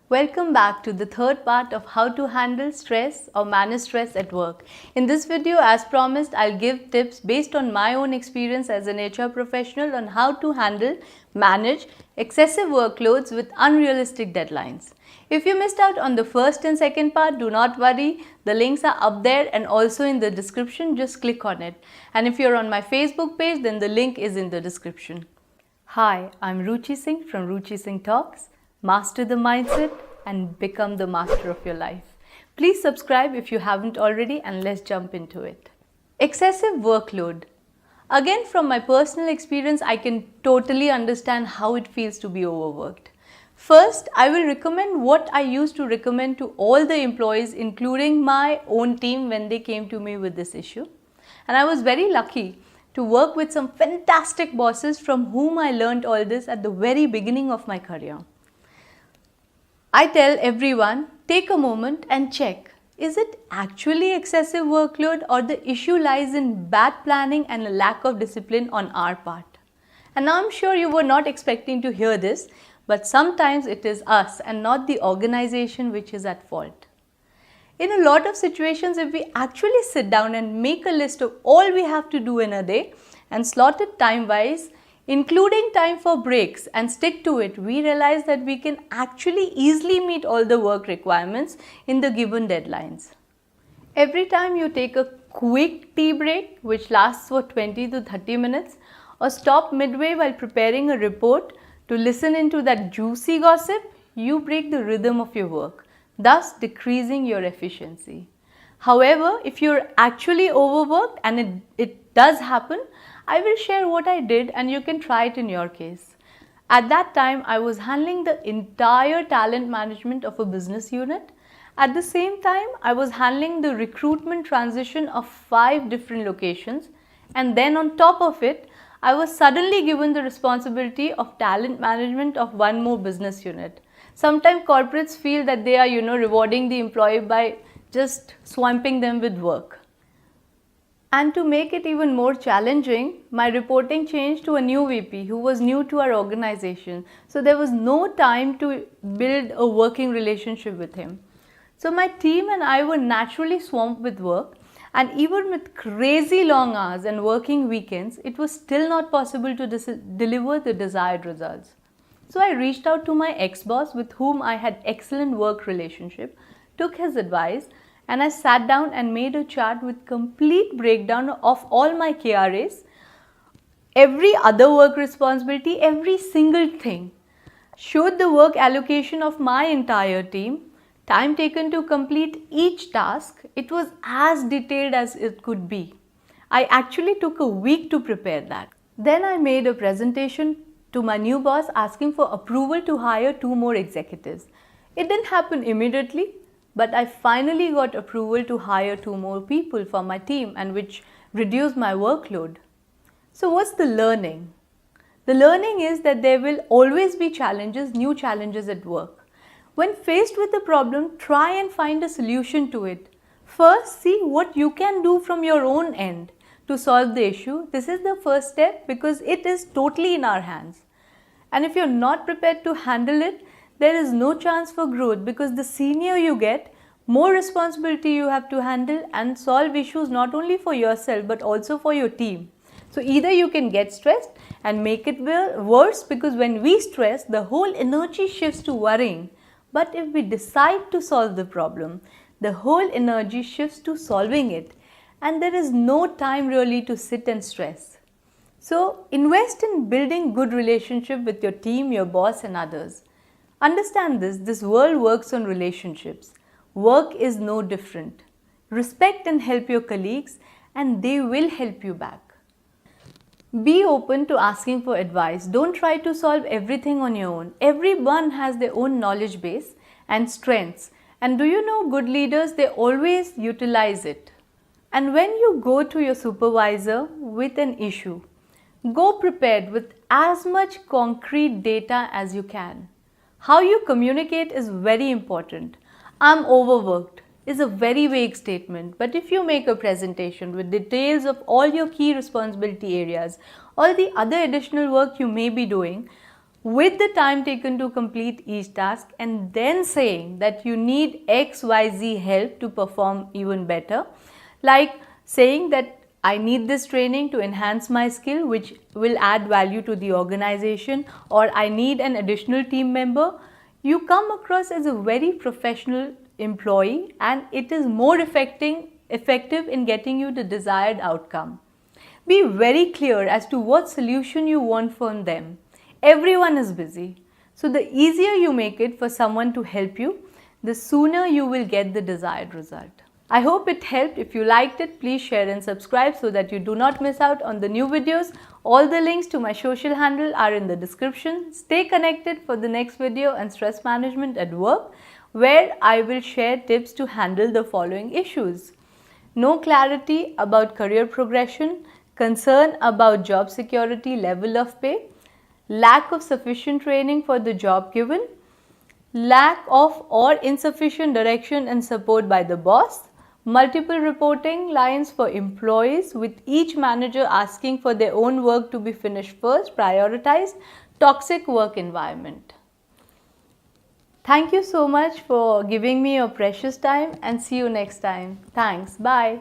Welcome back to the third part of how to handle stress or manage stress at work. In this video, as promised, I'll give tips based on my own experience as an HR professional on how to manage excessive workloads with unrealistic deadlines. If you missed out on the first and second part, do not worry. The links are up there and also in the description. Just click on it. And if you're on my Facebook page, then the link is in the description. Hi, I'm Ruchi Singh from Ruchi Singh Talks. Master the mindset and become the master of your life. Please subscribe if you haven't already and let's jump into it. Excessive workload. Again, from my personal experience, I can totally understand how it feels to be overworked. First, I will recommend what I used to recommend to all the employees, including my own team when they came to me with this issue. And I was very lucky to work with some fantastic bosses from whom I learned all this at the very beginning of my career. I tell everyone, take a moment and check, is it actually excessive workload or the issue lies in bad planning and a lack of discipline on our part? And now I'm sure you were not expecting to hear this, but sometimes it is us and not the organization which is at fault. In a lot of situations, if we actually sit down and make a list of all we have to do in a day and slot it time-wise, including time for breaks, and stick to it, we realize that we can actually easily meet all the work requirements in the given deadlines. Every time you take a quick tea break, which lasts for 20 to 30 minutes, or stop midway while preparing a report to listen into that juicy gossip, you break the rhythm of your work, thus decreasing your efficiency. However, if you're actually overworked, and it does happen, I will share what I did and you can try it in your case. At that time, I was handling the entire talent management of a business unit. At the same time, I was handling the recruitment transition of 5 different locations. And then on top of it, I was suddenly given the responsibility of talent management of one more business unit. Sometimes corporates feel that they are, rewarding the employee by just swamping them with work. And to make it even more challenging, my reporting changed to a new VP who was new to our organization. So there was no time to build a working relationship with him. So my team and I were naturally swamped with work, and even with crazy long hours and working weekends, it was still not possible to deliver the desired results. So I reached out to my ex-boss with whom I had excellent work relationship, took his advice, and I sat down and made a chart with complete breakdown of all my KRAs, every other work responsibility, every single thing. Showed the work allocation of my entire team, time taken to complete each task. It was as detailed as it could be. I actually took a week to prepare that. Then I made a presentation to my new boss asking for approval to hire 2 more executives. It didn't happen immediately, but I finally got approval to hire 2 more people for my team, and which reduced my workload. So what's the learning? The learning is that there will always be challenges, new challenges at work. When faced with a problem, try and find a solution to it. First, see what you can do from your own end to solve the issue. This is the first step because it is totally in our hands. And if you're not prepared to handle it, there is no chance for growth, because the senior you get, more responsibility you have to handle and solve issues not only for yourself but also for your team. So either you can get stressed and make it worse, because when we stress, the whole energy shifts to worrying. But if we decide to solve the problem, the whole energy shifts to solving it, and there is no time really to sit and stress. So invest in building good relationship with your team, your boss and others. Understand this world works on relationships. Work is no different. Respect and help your colleagues, and they will help you back. Be open to asking for advice. Don't try to solve everything on your own. Everyone has their own knowledge base and strengths. And do you know, good leaders, they always utilize it. And when you go to your supervisor with an issue, go prepared with as much concrete data as you can. How you communicate is very important. I'm overworked is a very vague statement, but if you make a presentation with details of all your key responsibility areas, all the other additional work you may be doing, with the time taken to complete each task, and then saying that you need XYZ help to perform even better, like saying that I need this training to enhance my skill which will add value to the organization, or I need an additional team member, you come across as a very professional employee and it is more effective in getting you the desired outcome. Be very clear as to what solution you want from them. Everyone is busy. So the easier you make it for someone to help you, the sooner you will get the desired result. I hope it helped. If you liked it, please share and subscribe so that you do not miss out on the new videos. All the links to my social handle are in the description. Stay connected for the next video on stress management at work, where I will share tips to handle the following issues: no clarity about career progression, concern about job security, level of pay, lack of sufficient training for the job given, lack of or insufficient direction and support by the boss, multiple reporting lines for employees with each manager asking for their own work to be finished first, prioritized, toxic work environment. Thank you so much for giving me your precious time and see you next time. Thanks. Bye.